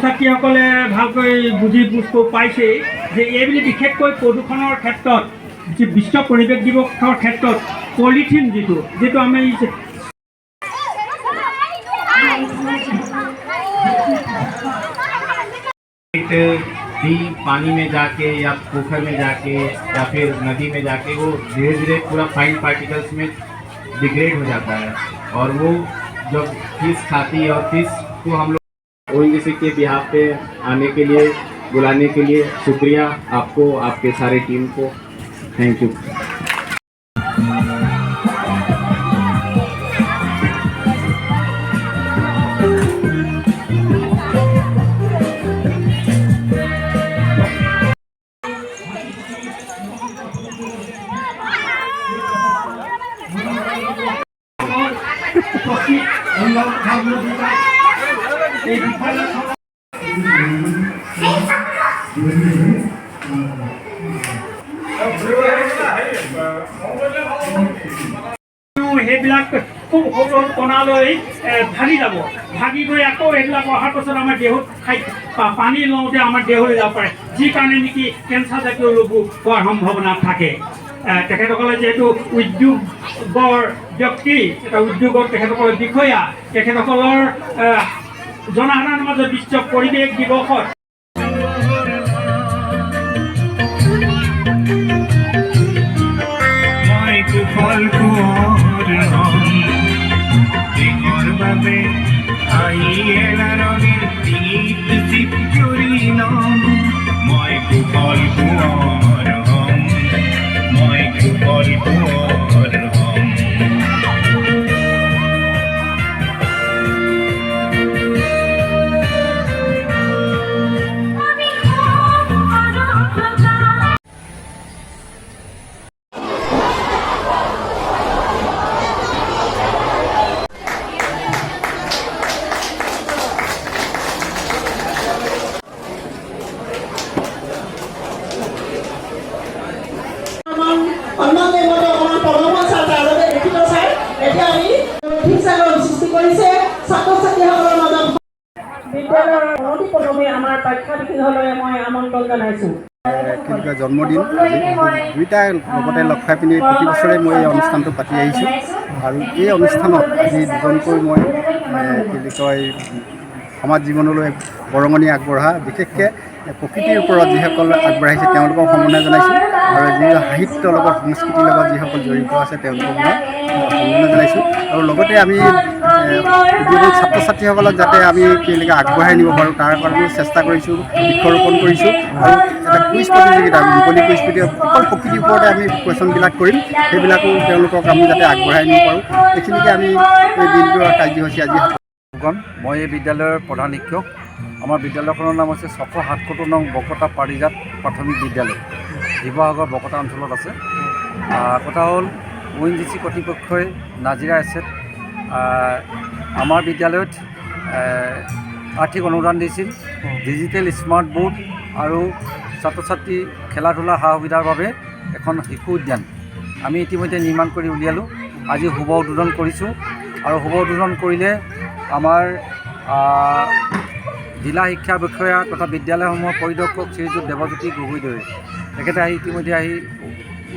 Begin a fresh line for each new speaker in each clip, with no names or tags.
ছাত্ৰীসকলে ভালকৈ বুজি পাইছে যে এইবুলি বিশেষকৈ প্ৰদূষণৰ ক্ষেত্ৰত যি বিশ্ব পৰিৱেশ দিৱসৰ ক্ষেত্ৰত পলিথিন যিটো আমি
भी पानी में जाके या पोखर में जाके या फिर नदी में जाके वो धीरे धीरे पूरा फाइन पार्टिकल्स में डिग्रेड हो जाता है और वो जब फिश खाती है और फिश को हम लोग ONGC के बिहाफ पे आने के लिए बुलाने के लिए शुक्रिया आपको, आपके सारे टीम को। Thank you. সেইবিলাক খুব সৰু সৰু কণালৈ ভাগি যাব, ভাগি গৈ আকৌ এইবিলাক অহাৰ পাছত আমাৰ দেহত পানী লওঁতে আমাৰ দেহলৈ যাব পাৰে, যি কাৰণে নেকি কেঞ্চাৰ জাতীয় ৰোগো হোৱাৰ সম্ভাৱনা থাকে। তেখেতসকলে যিহেতু উদ্যোগৰ ব্যক্তি, এটা উদ্যোগৰ তেখেতসকলৰ বিষয়া, তেখেতসকলৰ জনসাধাৰণৰ মাজত বিশ্ব পৰিৱেশ দিৱসত
জন্মদিন দুইটা লগতে লগ খাই পিনি প্ৰতি বছৰে মই এই অনুষ্ঠানটো পাতি আহিছোঁ আৰু এই অনুষ্ঠানত আজি দুজনকৈ মই কি বুলি কয় সমাজ জীৱনলৈ বৰঙণি আগবঢ়া বিশেষকৈ প্ৰকৃতিৰ ওপৰত যিসকল আগবঢ়াইছে তেওঁলোকক সম্বৰ্ধনা জনাইছোঁ আৰু যি সাহিত্যৰ লগত সংস্কৃতিৰ লগত যিসকল জড়িত আছে তেওঁলোকক মই সম্বৰ্ধনা জনাইছোঁ আৰু লগতে আমি উদ্যোগৰ ছাত্ৰ ছাত্ৰীসকলক যাতে আমি কেনেকৈ আগবঢ়াই নিব পাৰোঁ তাৰ কাৰণেও চেষ্টা কৰিছোঁ, বৃক্ষৰোপণ কৰিছোঁ আৰু এটা কুইজ প্ৰতিযোগিতা মুকলি কুইজ প্ৰতিযোগিতা অকল প্ৰকৃতিৰ ওপৰতে আমি কুৱেশ্যনবিলাক কৰিম, সেইবিলাকো তেওঁলোকক আমি যাতে আগবঢ়াই নিব পাৰোঁ। এইখিনিকে আমি এই দিনটোৰ কাৰ্যসূচী আজি।
মই এই বিদ্যালয়ৰ প্ৰধান শিক্ষক। আমাৰ বিদ্যালয়খনৰ নাম হৈছে 677 নং বকতা পাৰিজাত প্ৰাথমিক বিদ্যালয়, শিৱসাগৰ বকতা অঞ্চলত আছে। কথা হ'ল ONGC কৰ্তৃপক্ষই নাজিৰা এছেট আমাৰ বিদ্যালয়ত আৰ্থিক অনুদান দিছিল, ডিজিটেল স্মাৰ্ট বোৰ্ড আৰু ছাত্ৰ ছাত্ৰী খেলা ধূলা সা সুবিধাৰ বাবে এখন শিশু উদ্যান আমি ইতিমধ্যে নিৰ্মাণ কৰি উলিয়ালোঁ। আজি শুভ উদ্বোধন কৰিছোঁ আৰু শুভ উদ্বোধন কৰিলে আমাৰ জিলা শিক্ষা বিষয়া তথা বিদ্যালয়সমূহৰ পৰিদৰ্শক শ্ৰীযুত দেৱজ্যোতি গগৈদেৱে তেখেতে ইতিমধ্যে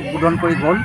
উদ্বোধন কৰি গ'ল।